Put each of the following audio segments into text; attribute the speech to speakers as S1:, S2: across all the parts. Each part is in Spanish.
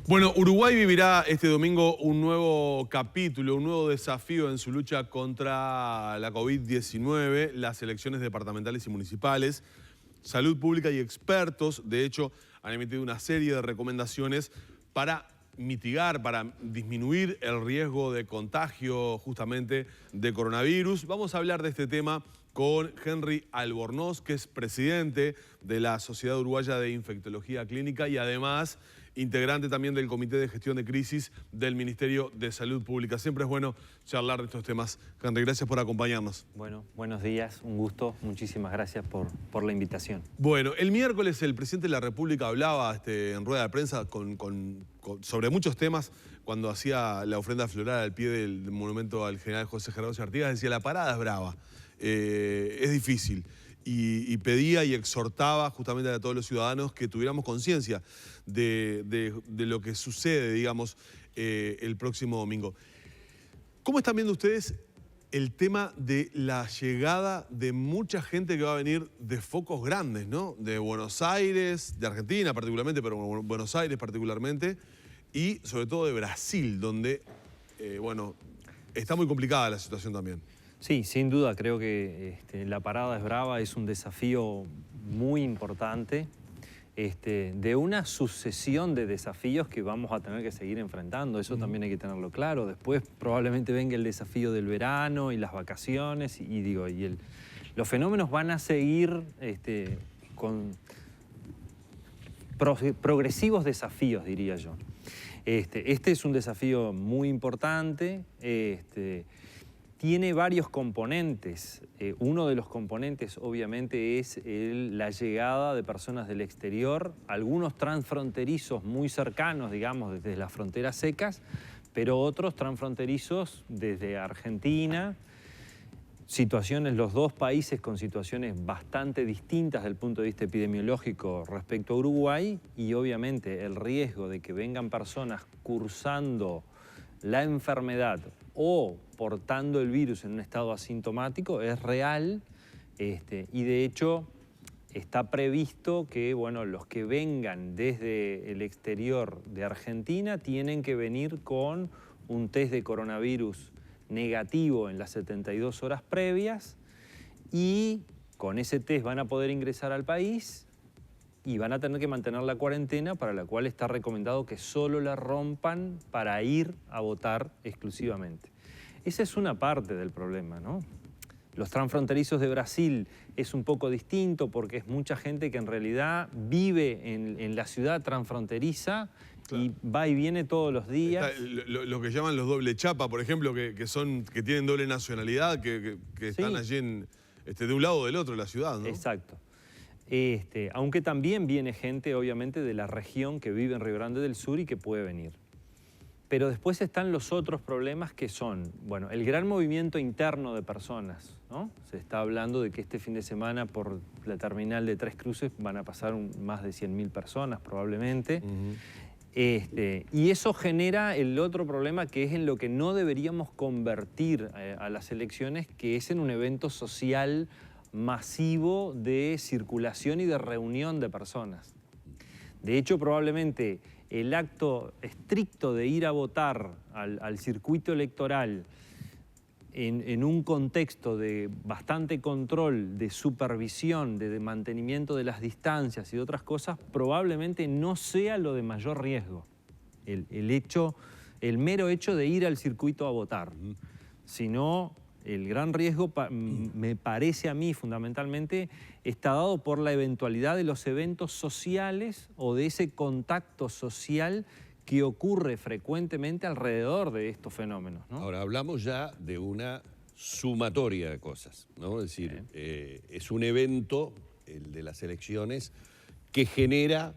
S1: Bueno, Uruguay vivirá este domingo un nuevo capítulo, un nuevo desafío en su lucha contra la COVID-19, las elecciones departamentales y municipales. Salud Pública y expertos, de hecho, han emitido una serie de recomendaciones para mitigar, para disminuir el riesgo de contagio justamente de coronavirus. Vamos a hablar de este tema con Henry Albornoz, que es presidente de la Sociedad Uruguaya de Infectología Clínica y además integrante también del Comité de Gestión de Crisis del Ministerio de Salud Pública. Siempre es bueno charlar de estos temas. Henry, gracias por acompañarnos.
S2: Bueno, buenos días, un gusto. Muchísimas gracias por la invitación.
S1: Bueno, el miércoles el presidente de la República hablaba en rueda de prensa sobre muchos temas cuando hacía la ofrenda floral al pie del monumento al general José Gerardo Artigas. Decía, la parada es brava, es difícil. Y pedía y exhortaba justamente a todos los ciudadanos que tuviéramos conciencia de lo que sucede, digamos, el próximo domingo. ¿Cómo están viendo ustedes el tema de la llegada de mucha gente que va a venir de focos grandes, ¿no? De Buenos Aires, de Argentina particularmente, pero Buenos Aires particularmente, y sobre todo de Brasil, donde, bueno, está muy complicada la situación también.
S2: Sí, sin duda, creo que la parada es brava, es un desafío muy importante, de una sucesión de desafíos que vamos a tener que seguir enfrentando. Eso también hay que tenerlo claro. Después probablemente venga el desafío del verano y las vacaciones los fenómenos van a seguir con progresivos desafíos, diría yo. Este es un desafío muy importante. Tiene varios componentes. Uno de los componentes, obviamente, es la llegada de personas del exterior, algunos transfronterizos muy cercanos, digamos, desde las fronteras secas, pero otros transfronterizos desde Argentina. Los dos países con situaciones bastante distintas desde el punto de vista epidemiológico respecto a Uruguay, y obviamente el riesgo de que vengan personas cursando la enfermedad o portando el virus en un estado asintomático es real, y de hecho está previsto que, bueno, los que vengan desde el exterior de Argentina tienen que venir con un test de coronavirus negativo en las 72 horas previas, y con ese test van a poder ingresar al país y van a tener que mantener la cuarentena, para la cual está recomendado que solo la rompan para ir a votar exclusivamente. Esa es una parte del problema, ¿no? Los transfronterizos de Brasil es un poco distinto porque es mucha gente que en realidad vive en la ciudad transfronteriza, claro, y va y viene todos los días.
S1: Lo que llaman los doble chapa, por ejemplo, que tienen doble nacionalidad, que están allí de un lado o del otro de la ciudad, ¿no?
S2: Exacto. Aunque también viene gente, obviamente, de la región que vive en Río Grande del Sur y que puede venir. Pero después están los otros problemas que son, bueno, el gran movimiento interno de personas, ¿no? Se está hablando de que este fin de semana por la terminal de Tres Cruces van a pasar más de 100.000 personas probablemente. Y eso genera el otro problema, que es en lo que no deberíamos convertir a las elecciones, que es en un evento social masivo de circulación y de reunión de personas. De hecho, probablemente el acto estricto de ir a votar al circuito electoral en un contexto de bastante control, de supervisión, de mantenimiento de las distancias y de otras cosas, probablemente no sea lo de mayor riesgo. El mero hecho de ir al circuito a votar, sino el gran riesgo, me parece a mí fundamentalmente, está dado por la eventualidad de los eventos sociales o de ese contacto social que ocurre frecuentemente alrededor de estos fenómenos, ¿no?
S3: Ahora, hablamos ya de una sumatoria de cosas, ¿no? Es decir, es un evento, el de las elecciones, que genera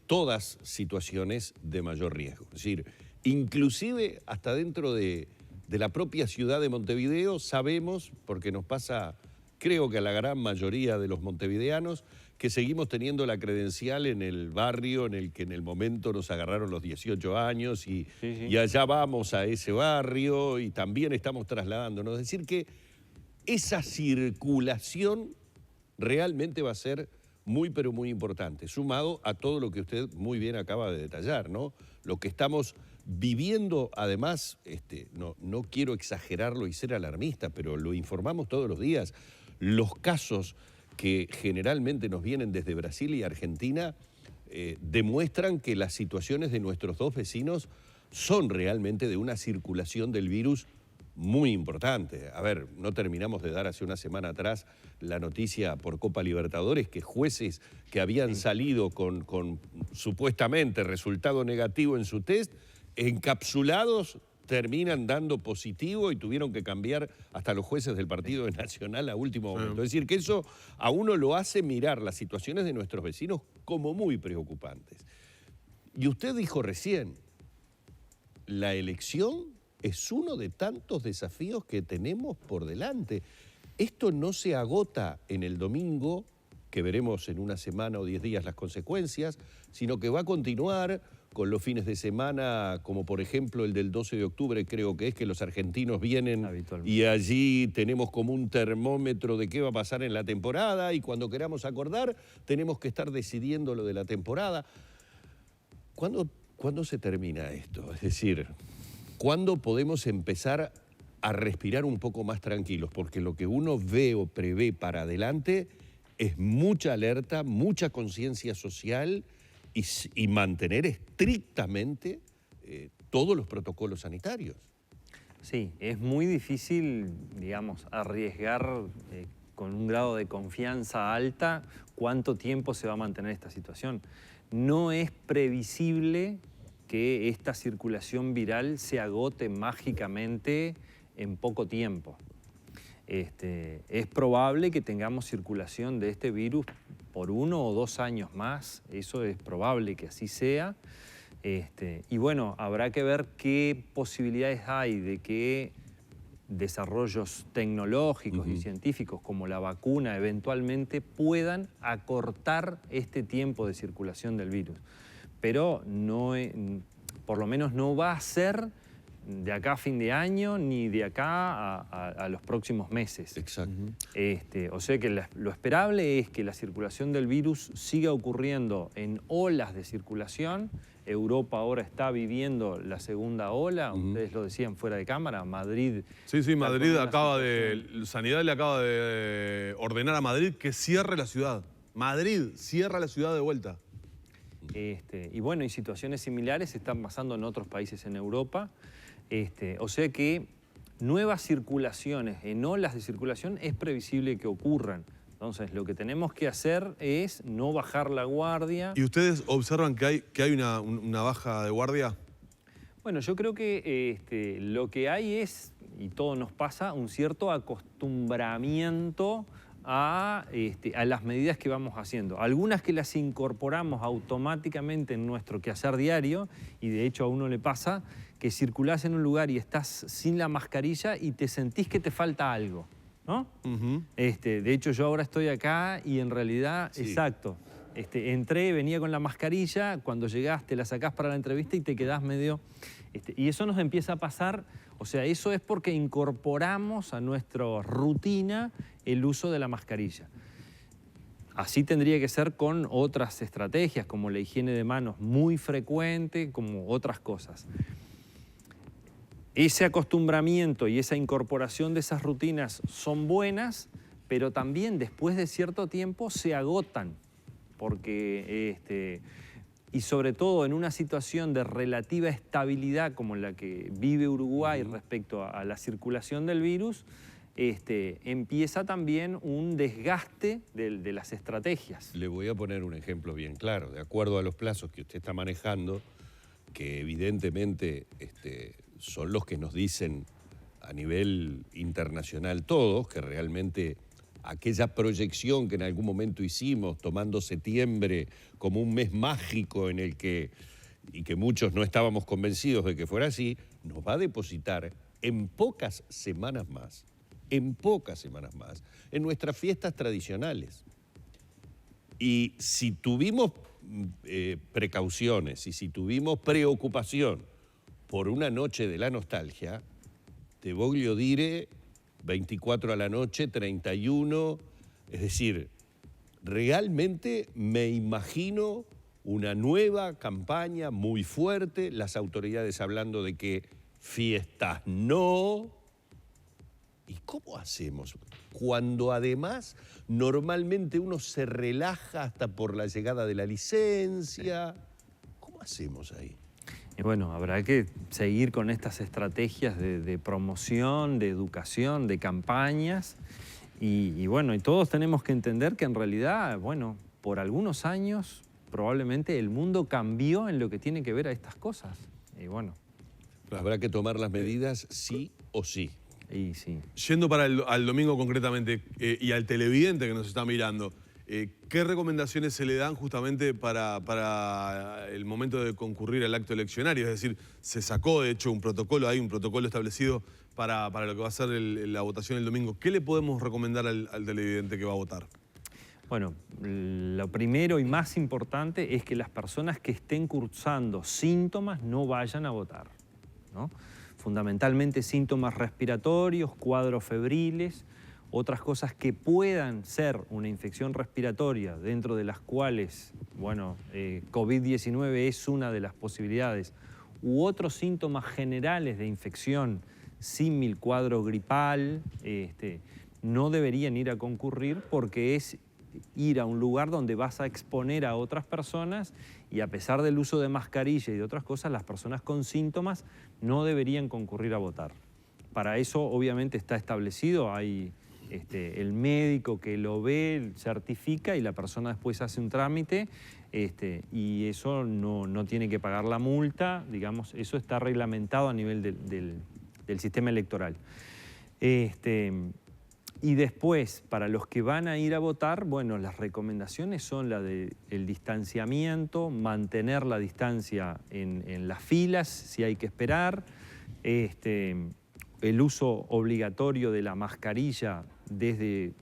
S3: todas situaciones de mayor riesgo. Es decir, inclusive hasta dentro de la propia ciudad de Montevideo sabemos, porque nos pasa, creo que a la gran mayoría de los montevideanos, que seguimos teniendo la credencial en el barrio en el que en el momento nos agarraron los 18 años y allá vamos a ese barrio y también estamos trasladándonos. Es decir que esa circulación realmente va a ser muy, pero muy importante, sumado a todo lo que usted muy bien acaba de detallar, ¿no? Lo que estamos viviendo, además, no quiero exagerarlo y ser alarmista, pero lo informamos todos los días, los casos que generalmente nos vienen desde Brasil y Argentina demuestran que las situaciones de nuestros dos vecinos son realmente de una circulación del virus muy importante. A ver, no terminamos de dar hace una semana atrás la noticia por Copa Libertadores que jueces que habían salido con supuestamente resultado negativo en su test, encapsulados, terminan dando positivo y tuvieron que cambiar hasta los jueces del partido de Nacional a último momento. Es decir, que eso a uno lo hace mirar las situaciones de nuestros vecinos como muy preocupantes. Y usted dijo recién, la elección es uno de tantos desafíos que tenemos por delante. Esto no se agota en el domingo, que veremos en una semana o 10 días las consecuencias, sino que va a continuar con los fines de semana, como por ejemplo el del 12 de octubre, creo que es que los argentinos vienen y allí tenemos como un termómetro de qué va a pasar en la temporada y cuando queramos acordar tenemos que estar decidiendo lo de la temporada. ¿Cuándo se termina esto? Es decir, ¿cuándo podemos empezar a respirar un poco más tranquilos? Porque lo que uno ve o prevé para adelante es mucha alerta, mucha conciencia social y mantener estrictamente todos los protocolos sanitarios.
S2: Sí, es muy difícil, digamos, arriesgar con un grado de confianza alta cuánto tiempo se va a mantener esta situación. No es previsible que esta circulación viral se agote mágicamente en poco tiempo. Es probable que tengamos circulación de este virus por 1 o 2 años más, eso es probable que así sea. Y bueno, habrá que ver qué posibilidades hay de que desarrollos tecnológicos y científicos como la vacuna eventualmente puedan acortar este tiempo de circulación del virus. Pero no, por lo menos no va a ser de acá a fin de año ni de acá a los próximos meses.
S3: Exacto.
S2: O sea que lo esperable es que la circulación del virus siga ocurriendo en olas de circulación. Europa ahora está viviendo la segunda ola, ustedes lo decían fuera de cámara, Madrid...
S1: Sí, Madrid Sanidad le acaba de ordenar a Madrid que cierre la ciudad. Madrid cierra la ciudad de vuelta.
S2: Y bueno, y situaciones similares están pasando en otros países en Europa. O sea que nuevas circulaciones, en olas de circulación, es previsible que ocurran. Entonces, lo que tenemos que hacer es no bajar la guardia.
S1: ¿Y ustedes observan que hay una baja de guardia?
S2: Bueno, yo creo que lo que hay es, y todo nos pasa, un cierto acostumbramiento a las medidas que vamos haciendo. Algunas que las incorporamos automáticamente en nuestro quehacer diario, y de hecho a uno le pasa que circulás en un lugar y estás sin la mascarilla y te sentís que te falta algo, ¿no? De hecho, yo ahora estoy acá y en realidad,
S3: sí.
S2: Exacto, entré, venía con la mascarilla, cuando llegás te la sacás para la entrevista y te quedás medio... y eso nos empieza a pasar, o sea, eso es porque incorporamos a nuestra rutina el uso de la mascarilla. Así tendría que ser con otras estrategias, como la higiene de manos muy frecuente, como otras cosas. Ese acostumbramiento y esa incorporación de esas rutinas son buenas, pero también después de cierto tiempo se agotan, porque, y sobre todo en una situación de relativa estabilidad como la que vive Uruguay respecto a la circulación del virus, empieza también un desgaste de las estrategias.
S3: Le voy a poner un ejemplo bien claro. De acuerdo a los plazos que usted está manejando, que evidentemente son los que nos dicen a nivel internacional todos, que realmente aquella proyección que en algún momento hicimos, tomando septiembre como un mes mágico en el que muchos no estábamos convencidos de que fuera así, nos va a depositar en pocas semanas más, en nuestras fiestas tradicionales. Y si tuvimos precauciones y si tuvimos preocupación por una noche de la nostalgia, te voglio dire 24 a la noche, 31, es decir, realmente me imagino una nueva campaña muy fuerte, las autoridades hablando de que fiestas no. ¿Y cómo hacemos? Cuando además normalmente uno se relaja hasta por la llegada de la licencia. ¿Cómo hacemos ahí?
S2: Y bueno, habrá que seguir con estas estrategias de promoción, de educación, de campañas. Y bueno, y todos tenemos que entender que en realidad, bueno, por algunos años probablemente el mundo cambió en lo que tiene que ver a estas cosas. Y bueno.
S3: Habrá que tomar las medidas sí o sí.
S2: Y sí.
S1: Yendo al domingo concretamente y al televidente que nos está mirando, ¿qué recomendaciones se le dan justamente para el momento de concurrir al acto eleccionario? Es decir, se sacó de hecho un protocolo, hay un protocolo establecido para lo que va a ser la votación el domingo. ¿Qué le podemos recomendar al televidente que va a votar?
S2: Bueno, lo primero y más importante es que las personas que estén cursando síntomas no vayan a votar, ¿no? Fundamentalmente síntomas respiratorios, cuadros febriles, otras cosas que puedan ser una infección respiratoria, dentro de las cuales, bueno, COVID-19 es una de las posibilidades, u otros síntomas generales de infección, símil cuadro gripal, no deberían ir a concurrir porque es ir a un lugar donde vas a exponer a otras personas y a pesar del uso de mascarilla y de otras cosas, las personas con síntomas no deberían concurrir a votar. Para eso obviamente está establecido, hay el médico que lo ve, certifica y la persona después hace un trámite y eso no tiene que pagar la multa, digamos, eso está reglamentado a nivel del sistema electoral. Y después, para los que van a ir a votar, bueno, las recomendaciones son la del distanciamiento, mantener la distancia en las filas, si hay que esperar, el uso obligatorio de la mascarilla desde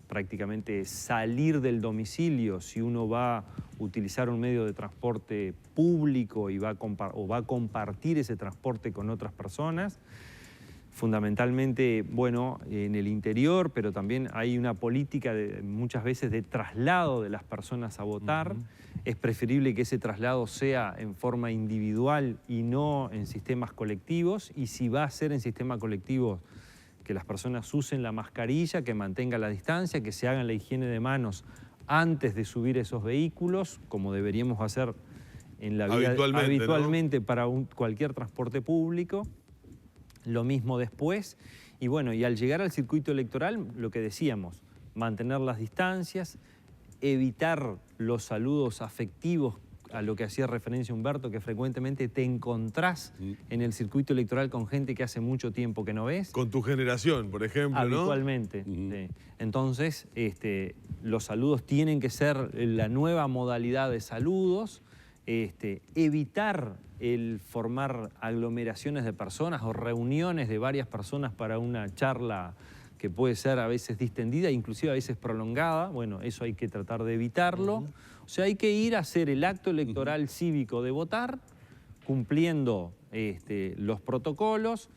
S2: prácticamente salir del domicilio, si uno va a utilizar un medio de transporte público y va a compartir ese transporte con otras personas. Fundamentalmente, bueno, en el interior, pero también hay una política muchas veces de traslado de las personas a votar. Es preferible que ese traslado sea en forma individual y no en sistemas colectivos. Y si va a ser en sistema colectivo, que las personas usen la mascarilla, que mantengan la distancia, que se hagan la higiene de manos antes de subir esos vehículos, como deberíamos hacer en la vida habitualmente, ¿no? Para cualquier transporte público. Lo mismo después, y bueno, y al llegar al circuito electoral, lo que decíamos, mantener las distancias, evitar los saludos afectivos, a lo que hacía referencia Humberto, que frecuentemente te encontrás en el circuito electoral con gente que hace mucho tiempo que no ves.
S1: Con tu generación, por ejemplo,
S2: habitualmente, ¿no? Sí. Entonces, los saludos tienen que ser la nueva modalidad de saludos, evitar el formar aglomeraciones de personas o reuniones de varias personas para una charla que puede ser a veces distendida, inclusive a veces prolongada. Bueno, eso hay que tratar de evitarlo. O sea, hay que ir a hacer el acto electoral cívico de votar, cumpliendo los protocolos.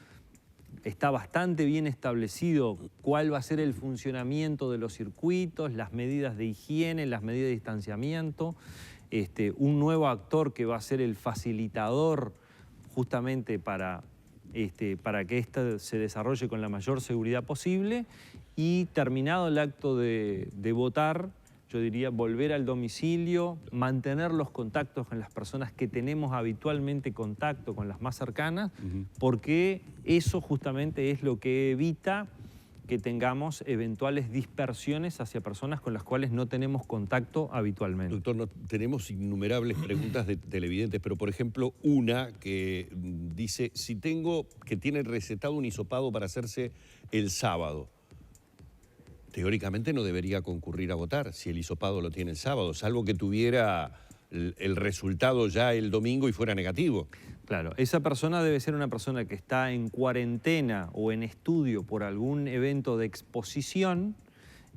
S2: Está bastante bien establecido cuál va a ser el funcionamiento de los circuitos, las medidas de higiene, las medidas de distanciamiento. Un nuevo actor que va a ser el facilitador justamente para que esto se desarrolle con la mayor seguridad posible y terminado el acto de votar, yo diría volver al domicilio, mantener los contactos con las personas que tenemos habitualmente contacto, con las más cercanas, porque eso justamente es lo que evita que tengamos eventuales dispersiones hacia personas con las cuales no tenemos contacto habitualmente.
S3: Doctor, tenemos innumerables preguntas de televidentes, pero por ejemplo una que dice, si tengo que tiene recetado un hisopado para hacerse el sábado, teóricamente no debería concurrir a votar si el hisopado lo tiene el sábado, salvo que tuviera el resultado ya el domingo y fuera negativo.
S2: Claro, esa persona debe ser una persona que está en cuarentena o en estudio por algún evento de exposición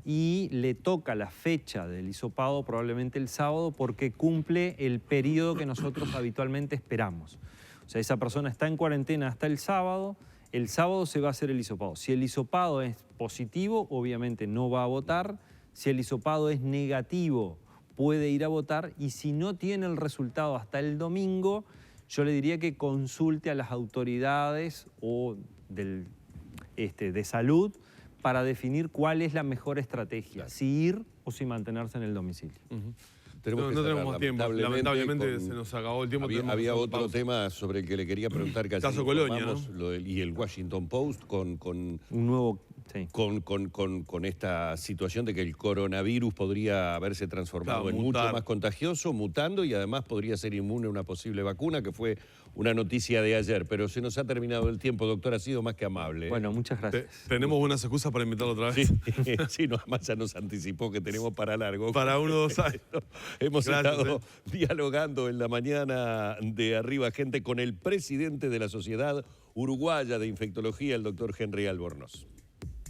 S2: y le toca la fecha del hisopado probablemente el sábado porque cumple el periodo que nosotros habitualmente esperamos. O sea, esa persona está en cuarentena hasta el sábado se va a hacer el hisopado. Si el hisopado es positivo, obviamente no va a votar. Si el hisopado es negativo, puede ir a votar, y si no tiene el resultado hasta el domingo, yo le diría que consulte a las autoridades o de salud para definir cuál es la mejor estrategia,
S3: Claro.
S2: si ir o si mantenerse en el domicilio.
S1: No tenemos más tiempo. Lamentablemente se nos acabó el tiempo.
S3: Había otro tema sobre el que le quería preguntar. Que
S1: Caso
S3: ayer
S1: Colonia,
S3: informamos, y el Washington Post con
S2: Un nuevo... Sí.
S3: con esta situación de que el coronavirus podría haberse transformado en mucho más contagioso, mutando, y además podría ser inmune a una posible vacuna, que fue una noticia de ayer. Pero se nos ha terminado el tiempo, doctor, ha sido más que amable.
S2: Bueno, muchas gracias.
S1: Tenemos buenas excusas para invitarlo otra vez.
S3: Sí, no, además ya nos anticipó que tenemos para largo.
S1: Para 1 o 2 años.
S3: Hemos
S1: Gracias,
S3: estado dialogando en la mañana de Arriba Gente con el presidente de la Sociedad Uruguaya de Infectología, el doctor Henry Albornoz.